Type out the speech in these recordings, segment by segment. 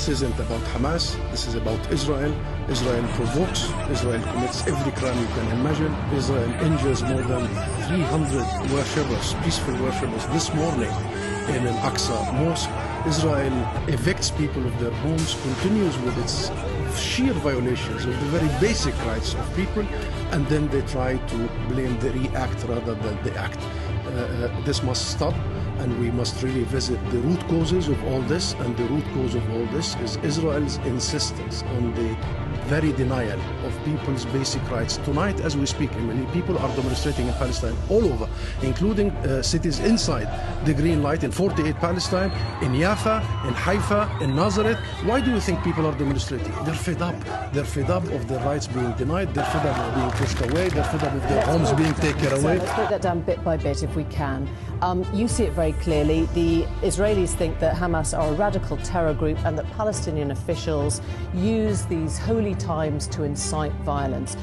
This isn't about Hamas, this is about Israel. Israel provokes, Israel commits every crime you can imagine. Israel injures more than 300 worshippers, peaceful worshippers, this morning in an Aqsa mosque. Israel evicts people of their homes, continues with its sheer violations of the very basic rights of people, and then they try to blame the react rather than the act. This must stop, and we must really visit the root causes of all this, and the root cause of all this is Israel's insistence on the very denial of people's basic rights. Tonight, as we speak, Emily, people are demonstrating in Palestine all over, including cities inside the green light in 48 Palestine, in Jaffa, in Haifa, in Nazareth. Why do you think people are demonstrating? They're fed up. They're fed up of their rights being denied. They're fed up of being pushed away. They're fed up of their homes being taken away. Let's break that down bit by bit if we can. You see it very clearly. The Israelis think that Hamas are a radical terror group and that Palestinian officials use these holy times to incite violence.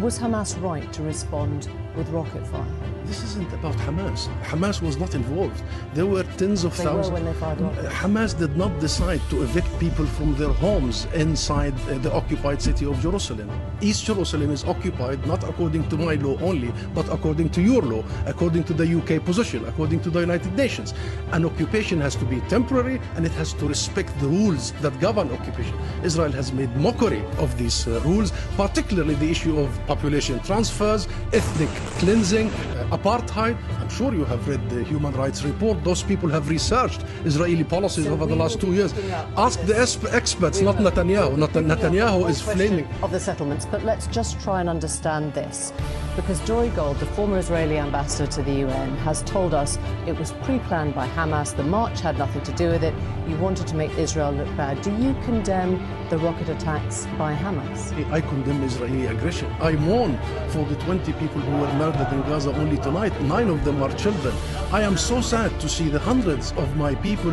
Was Hamas right to respond with rocket fire? This isn't about Hamas. Hamas was not involved. There were tens of thousands. They were when they fired rockets. Hamas did not decide to evict people from their homes inside the occupied city of Jerusalem. East Jerusalem is occupied not according to my law only, but according to your law, according to the UK position, according to the United Nations. An occupation has to be temporary, and it has to respect the rules that govern occupation. Israel has made mockery of these rules, particularly the issue of population transfers, ethnic cleansing, apartheid. I'm sure you have read the Human Rights Report. Those people have researched Israeli policies over the last 2 years. Ask the experts, not Netanyahu. Netanyahu is flaming. Of the settlements, but let's just try and understand this. Because Dori Gold, the former Israeli ambassador to the UN, has told us it was pre-planned by Hamas, the march had nothing to do with it, you wanted to make Israel look bad. Do you condemn the rocket attacks by Hamas? I condemn Israeli aggression. I mourn for the 20 people who were murdered in Gaza only tonight. 9 of them are children. I am so sad to see the hundreds of my people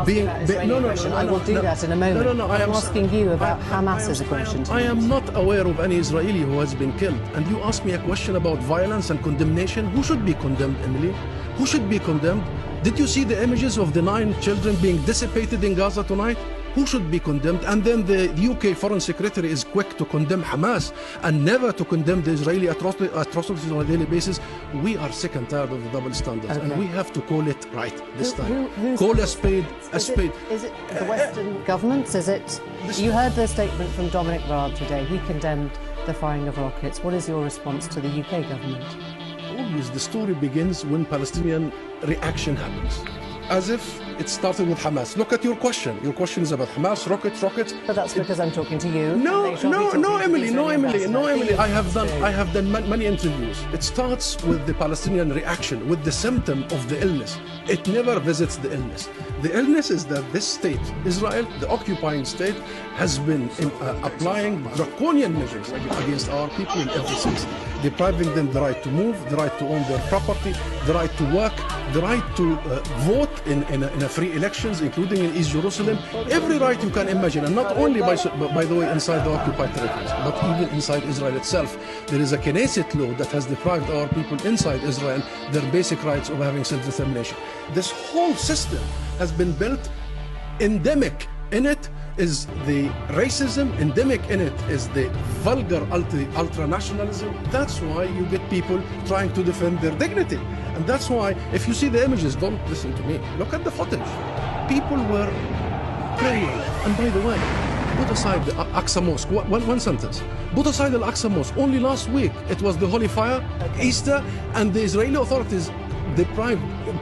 being I will do that in a moment. I'm asking you about Hamas's aggression. I am not aware of any Israeli who has been killed. And you ask me a question about violence and condemnation. Who should be condemned, Emily? Who should be condemned? Did you see the images of the 9 children being dissipated in Gaza tonight? Who should be condemned? And then the UK Foreign Secretary is quick to condemn Hamas and never to condemn the Israeli atrocities on a daily basis. We are sick and tired of the double standards, and we have to call it right this time. Call a spade a spade. Is it the Western governments? Is it? You heard the statement from Dominic Raab today. He condemned the firing of rockets. What is your response to the UK government? Always the story begins when Palestinian reaction happens, as if it started with Hamas. Look at your question. Your question is about Hamas, rockets. But that's because I'm talking to you. No, Emily. I have done many interviews. It starts with the Palestinian reaction, with the symptom of the illness. It never visits the illness. The illness is that this state, Israel, the occupying state, has been applying draconian measures against our people in every sense, depriving them the right to move, the right to own their property, the right to work, the right to vote in a free elections, including in East Jerusalem. Every right you can imagine, and not only, by the way, inside the occupied territories, but even inside Israel itself. There is a Knesset law that has deprived our people inside Israel their basic rights of having self-determination. This whole system has been built. Endemic in it is the racism, endemic in it is the vulgar ultra-nationalism. That's why you get people trying to defend their dignity. And that's why, if you see the images, don't listen to me, look at the footage. People were praying. And by the way, put aside the Aqsa Mosque, one sentence. Put aside the Aqsa Mosque. Only last week, it was the Holy Fire, Easter, and the Israeli authorities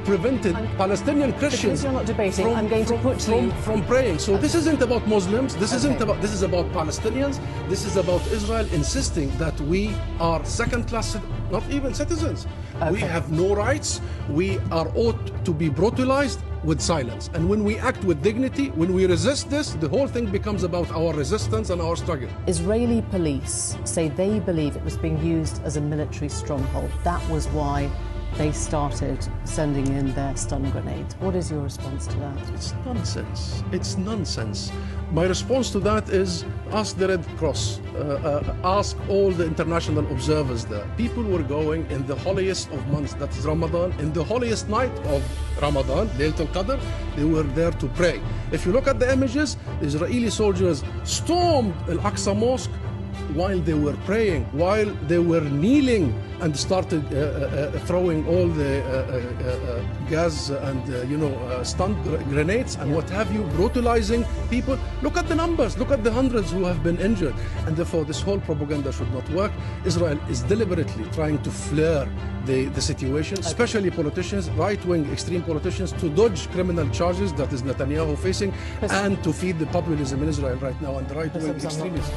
prevented Palestinian Christians. Because you're not debating, I'm going to put you from praying. So this isn't about Muslims. This is about Palestinians. This is about Israel insisting that we are second-class, not even citizens. We have no rights. We are ought to be brutalized with silence. And when we act with dignity, when we resist this, the whole thing becomes about our resistance and our struggle. Israeli police say they believe it was being used as a military stronghold. That was why they started sending in their stun grenades. What is your response to that? It's nonsense. It's nonsense. My response to that is ask the Red Cross, ask all the international observers there. People were going in the holiest of months, that is Ramadan, in the holiest night of Ramadan, Laylatul Qadr, they were there to pray. If you look at the images, the Israeli soldiers stormed Al-Aqsa Mosque while they were praying, while they were kneeling, and started throwing all the gas and stun grenades and what have you, brutalizing people. Look at the numbers, look at the hundreds who have been injured, and therefore this whole propaganda should not work. Israel is deliberately trying to flare the situation, especially politicians, right-wing extreme politicians, to dodge criminal charges that is Netanyahu facing, and to feed the populism in Israel right now and the right-wing extremists.